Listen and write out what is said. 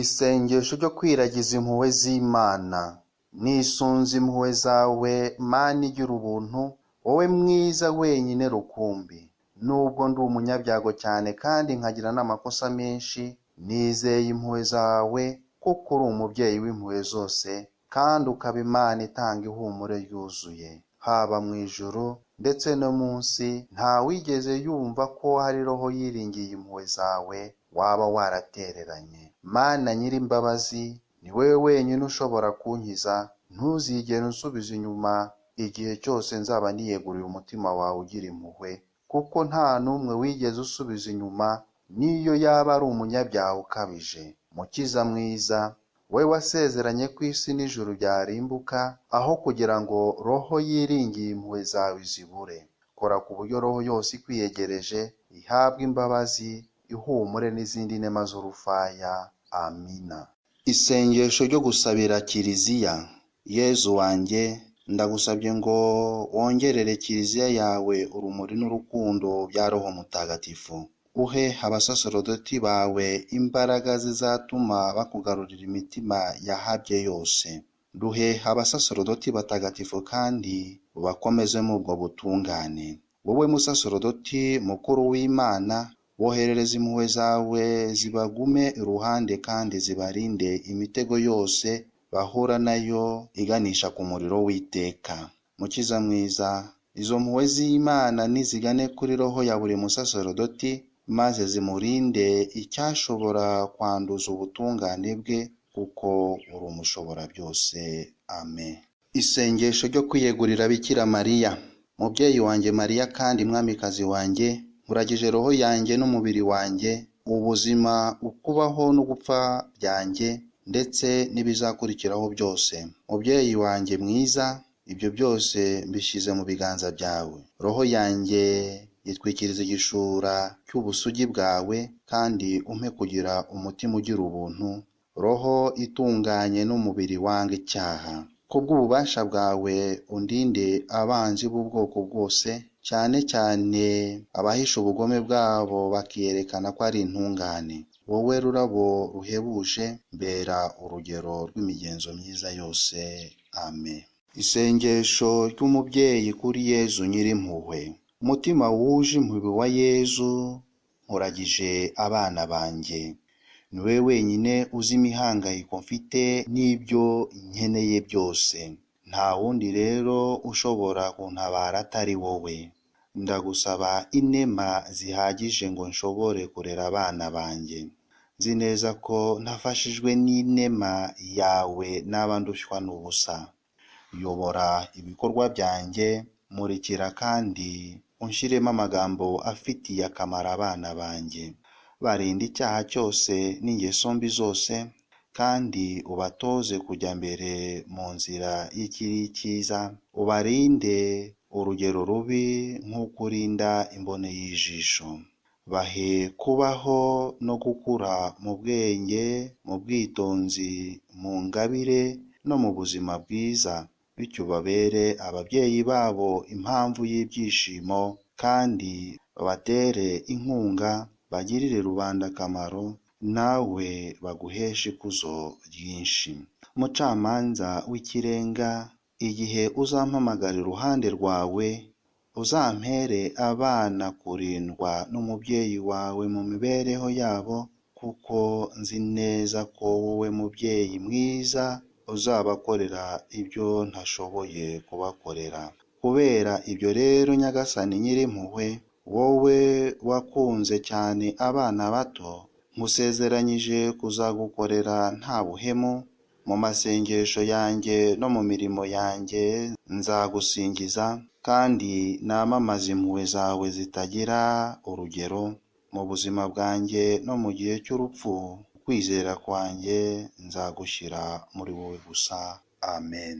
Isengesho ryo kwiragiza impuhwe z'Imana. Nisunze impuhwe zawe, Mana igira ubuntu, wowe mwiza wenyine rukumbi. Nubwo ndi umunyabyago cyane kandi nkagira n'amakosa menshi, nizeye impuhwe zawe kuko uri umubyeyi w'impuhwe zose, kandi ukaba Imana itanga ihumure ryuzuye. Haba mu ijuru ndetse no munsi, nta wigeze yumva ko hari roho yiringiye impuhwe zawe waba waratereranye. Mana nyir'imbabazi, ni wowe wenyine ushobora kunkiza. Ntuzigere unsubiza inyuma igihe cyose nzaba niyeguriye umutima wawe ugira impuhwe, kuko nta n'umwe wigeze usubiza inyuma, niyo yaba ari umunyabyaha ukabije. Mukiza mwiza, wowe wasezeranye ko isi n'ijuru byarimbuka aho kugira ngo roho yiringiye impuhwe zawe zibure. Kora ku buryo roho yose ikwiyegereje ihabwa imbabazi, ihumure n'izindi nema z'urufaya. Amina. Isengesho ryo gusabira Kiliziya. Yezu wanjye, ndagusabye ngo wongerere Kiliziya yawe urumuri n'urukundo bya Roho Mutagatifu. Uhe abasaserodoti bawe imbaraga zizatuma bakugarurira imitima yahabye yose. Duhe abasaserodoti batagatifu kandi ubakomeze mu ubwo butungane. Wowe musaserodoti mukuru w'Imana, woherereza impuhwe zawe zibagume iruhande kandi zibarinde imitego yose bahura nayo iganisha ku muriro w'iteka. Mukiza mwiza, izo mpuhwe z'Imana nizigane kuri roho ya buri musaserodoti, maze zimurinde icyashobora kwanduza ubutungane bwe, kuko uri umushobora byose. Amen. Isengesho ryo kwiyegurira Bikira Mariya. Mubyeyi wanjye Mariya kandi mwamikazi wanjye, nkuragije roho yanjye n'umubiri wanjye, ubuzima, ukubaho no gupfa byanjye, ndetse n'ibizakurikiraho byose. Mubyeyi wanjye mwiza, ibyo byose mbishyize mu biganza byawe. Roho yanjye yitwikiriza igishura cy'ubusugi bwawe, kandi umpe kugira umutima ugira ubuntu, roho itunganye n'umubiri wanga icyaha. Kubw'ububasha bwawe undinde abanzi b'ubwoko bwose, cyane cyane abahisha ubugome bwabo bakiyerekana ko ari intungane. Wowe rurabo ruhebuje, mbera urugero rw'imigenzo myiza yose. Amen. Isengesho ry'umubyeyi kuri Yezu nyir'impuhwe. Umutima wuje impuhwe wa Yezu, nkuragije abana banjye. Ni wowe wenyine uzi imihangayiko mfite n'ibyo nkeneye byose. Nta wundi rero ushobora kuntabara atari wowe. Ndagusaba inema zihagije ngo nshobore kurera abana banjye. Nzi neza ko ntafashijwe n'inema yawe naba ndushywa n'ubusa. Yobora ibikorwa byanjye, murikira kandi unshyiremo amagambo afitiye akamaro abana banjye. Barinde icyaha cyose n'ingeso mbi zose, kandi ubatoze kujya mbere mu nzira y'ikiri cyiza. Ubarinde urugero rubi nk'uko urinda imbone y'ijisho. Bahe kubaho no gukura mu bwenge, mu bwitonzi, mu ngabire no mu buzima bwiza, bityo babere ababyeyi babo impamvu y'ibyishimo, kandi babatere inkunga, bagirire rubanda akamaro, nawe baguheshe ikuzo ryinshi. Mucamanza w'ikirenga, igihe uzampamagara iruhande rwawe, uzampere abana kurindwa n'umubyeyi wawe mu mibereho yabo, kuko nzi neza ko wowe mubyeyi mwiza uzabakorera ibyo ntashoboye kubakorera. Kubera ibyo rero Nyagasani nyir'impuhwe, wowe wakunze cyane abana bato, nkusezeranyije kuzagukorera nta buhemu. Mu masengesho yanjye no mu mirimo yanjye nzagusingiza, kandi namamaza impuhwe zawe zitagira urugero. Mu buzima bwanjye no mu gihe cy'urupfu, kwizera kwanjye nzagushyira muri wowe gusa. Amen.